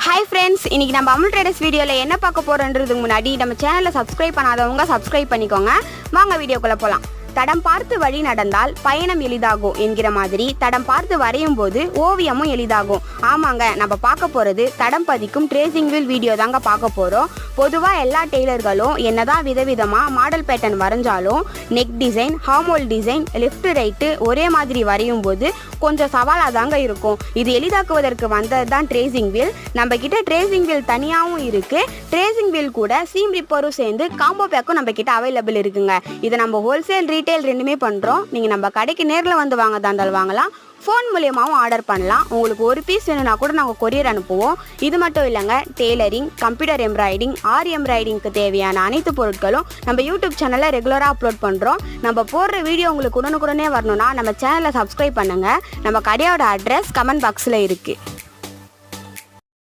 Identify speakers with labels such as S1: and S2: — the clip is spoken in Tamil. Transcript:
S1: Hi friends, இன்னைக்கு நம்ம அமுல் ட்ரேடர்ஸ் வீடியோல என்ன பார்க்க போறோம்ன்றதுக்கு முன்னாடி நம்ம சேனலை சப்ஸ்கிரைப் பண்ணாதவங்க சப்ஸ்கிரைப் பண்ணிக்கோங்க. வாங்க வீடியோக்குள்ள போலாம். தடம் பார்த்து வழி நடந்தால் பயணம் எளிதாகும் என்கிற மாதிரி தடம் பார்த்து வரையும் போது ஓவியமும் எளிதாகும். ஆமாங்க, நம்ம பார்க்க போறது தடம் பதிக்கும் ட்ரேசிங் வீல் வீடியோ தாங்க பார்க்க போறோம். பொதுவாக எல்லா டெய்லர்களும் என்னதான் விதவிதமாக மாடல் பேட்டர்ன் வரைஞ்சாலும் நெக் டிசைன், ஹார்மோல் டிசைன், லெஃப்ட் ரைட்டு ஒரே மாதிரி வரையும் போது கொஞ்சம் சவாலாக தாங்க இருக்கும். இது எளிதாக்குவதற்கு வந்தது தான் ட்ரேசிங் வீல். நம்ம கிட்ட ட்ரேசிங் வீல் தனியாகவும் இருக்கு. ட்ரேசிங் வீல் கூட சீம் ரிப்பரும் சேர்ந்து காம்போ பேக்கும் நம்ம கிட்ட அவைலபிள் இருக்குங்க. இதை நம்ம ஹோல்சேல் ரீட்டைல் ரெண்டுமே பண்ணுறோம். நீங்கள் நம்ம கடைக்கு நேரில் வந்து வாங்கதான் வாங்கலாம், ஃபோன் மூலியமாகவும் ஆர்டர் பண்ணலாம். உங்களுக்கு ஒரு பீஸ் வேணும்னா கூட நாங்கள் கொரியர் அனுப்புவோம். இது மட்டும் இல்லைங்க, டெய்லரிங், கம்ப்யூட்டர் எம்ப்ராய்டிங், ஆரி எம்ப்ராய்டிங்க்கு தேவையான அனைத்து பொருட்களும் நம்ம யூடியூப் சேனலில் ரெகுலராக அப்லோட் பண்ணுறோம். நம்ம போடுற வீடியோ உங்களுக்கு உடனுக்குடனே வரணும்னா நம்ம சேனலை சப்ஸ்கிரைப் பண்ணுங்கள். நம்ம கடையோட அட்ரஸ் கமெண்ட் பாக்ஸில் இருக்குது.